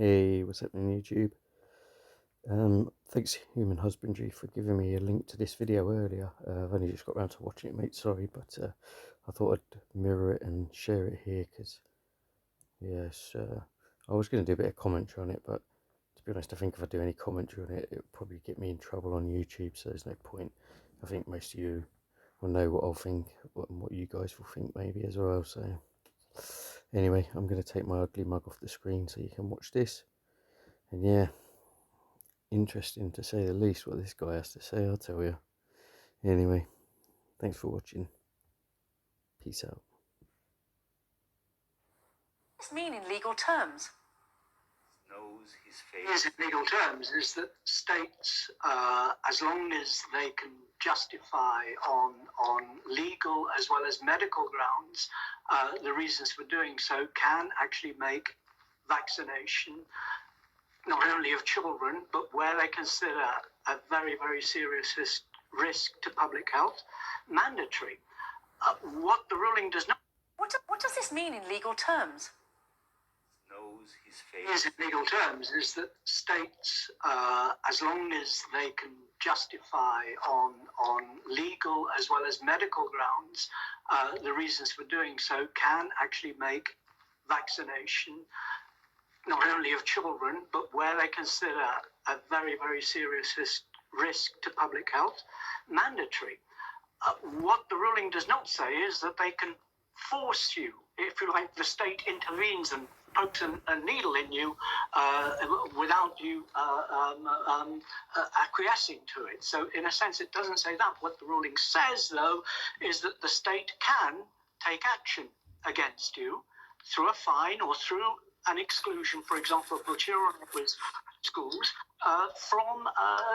Hey, what's happening YouTube? Thanks Human Husbandry for giving me a link to this video earlier. I've only just got around to watching it, mate, sorry, but I thought I'd mirror it and share it here because, yes, I was going to do a bit of commentary on it, but to be honest, I think if I do any commentary on it, it would probably get me in trouble on YouTube, so there's no point. I think most of you will know what I'll think, what you guys will think maybe as well, so anyway, I'm going to take my ugly mug off the screen so you can watch this, and yeah, interesting to say the least what this guy has to say, I'll tell you. Anyway, thanks for watching. Peace out. What does this mean in legal terms? Knows his face. In legal terms is that states, as long as they can justify on legal as well as medical grounds the reasons for doing so, can actually make vaccination not only of children, but where they consider a very, very serious risk to public health, mandatory. What the ruling does not... What does this mean in legal terms? Knows his face. In legal terms is that states, as long as they can justify on legal as well as medical grounds the reasons for doing so, can actually make vaccination not only of children, but where they consider a very, very serious risk to public health, mandatory. What the ruling does not say is that they can force you, if you like, the state intervenes and pokes a needle in you without you acquiescing to it. So in a sense, it doesn't say that. What the ruling says, though, is that the state can take action against you through a fine or through an exclusion, for example, for children with schools from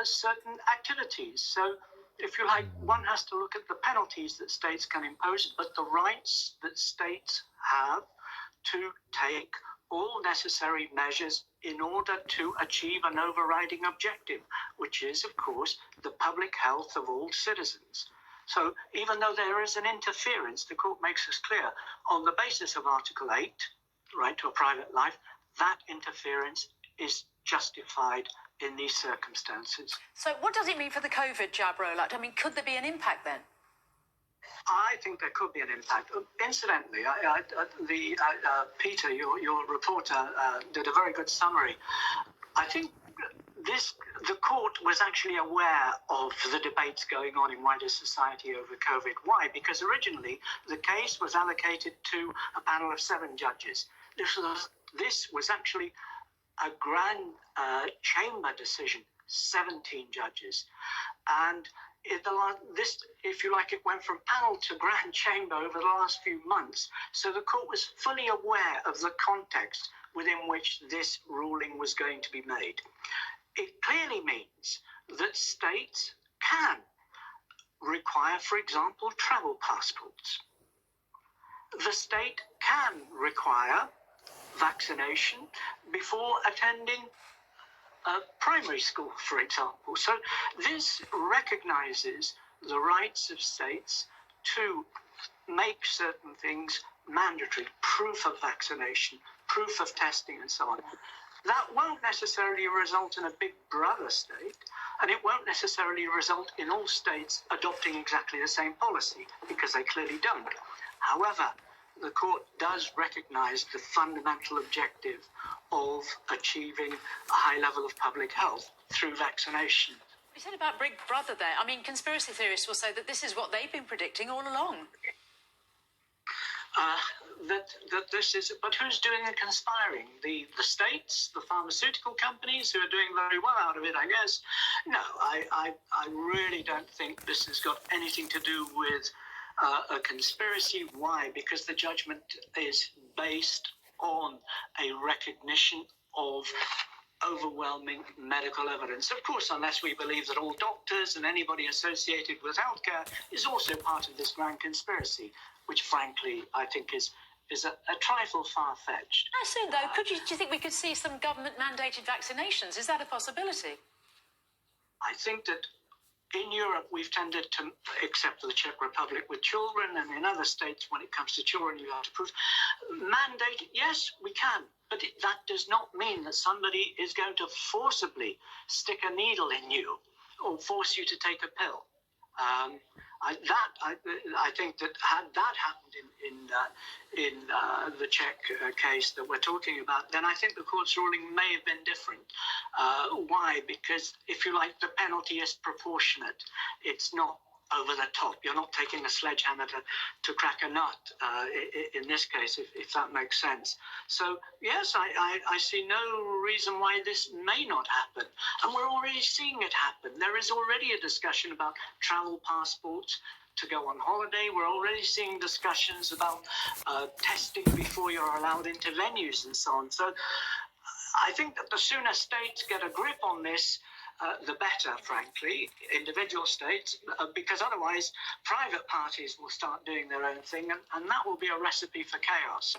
certain activities. So if you like, one has to look at the penalties that states can impose, but the rights that states have to take all necessary measures in order to achieve an overriding objective, which is, of course, the public health of all citizens. So even though there is an interference, the court makes us clear, on the basis of Article 8, the right to a private life, that interference is justified in these circumstances. So what does it mean for the COVID jab rollout? I mean, could there be an impact then? I think there could be an impact. Incidentally, Peter, your reporter, did a very good summary. I think the court was actually aware of the debates going on in wider society over COVID. Why? Because originally the case was allocated to a panel of 7 judges. This was actually a grand chamber decision, 17 judges. And this, if you like, it went from panel to grand chamber over the last few months. So the court was fully aware of the context within which this ruling was going to be made. It clearly means that states can require, for example, travel passports. The state can require vaccination before attending primary school, for example. So this recognizes the rights of states to make certain things mandatory, proof of vaccination, proof of testing, and so on. That won't necessarily result in a big brother state, and it won't necessarily result in all states adopting exactly the same policy, because they clearly don't. However, the court does recognize the fundamental objective of achieving a high level of public health through vaccination. You said about Big Brother there. I mean, conspiracy theorists will say that this is what they've been predicting all along. That this is, but who's doing the conspiring? The states, the pharmaceutical companies, who are doing very well out of it, I guess. No, I really don't think this has got anything to do with a conspiracy. Why? Because the judgment is based on a recognition of overwhelming medical evidence. Of course, unless we believe that all doctors and anybody associated with healthcare is also part of this grand conspiracy, which frankly I think is a trifle far-fetched. How soon, though, do you think we could see some government-mandated vaccinations? Is that a possibility? I think that in Europe, we've tended to, except for the Czech Republic with children, and in other states, when it comes to children, you have to prove. Mandate, yes, we can. But that does not mean that somebody is going to forcibly stick a needle in you or force you to take a pill. I think that had that happened in the Czech case that we're talking about, then I think the court's ruling may have been different. Why? Because, if you like, the penalty is proportionate. It's not over the top. You're not taking a sledgehammer to crack a nut in this case, if that makes sense. So, yes, I see no reason why this may not happen. And we're already seeing it happen. There is already a discussion about travel passports to go on holiday. We're already seeing discussions about testing before you're allowed into venues and so on. So I think that the sooner states get a grip on this, the better, frankly, individual states, because otherwise private parties will start doing their own thing, and that will be a recipe for chaos.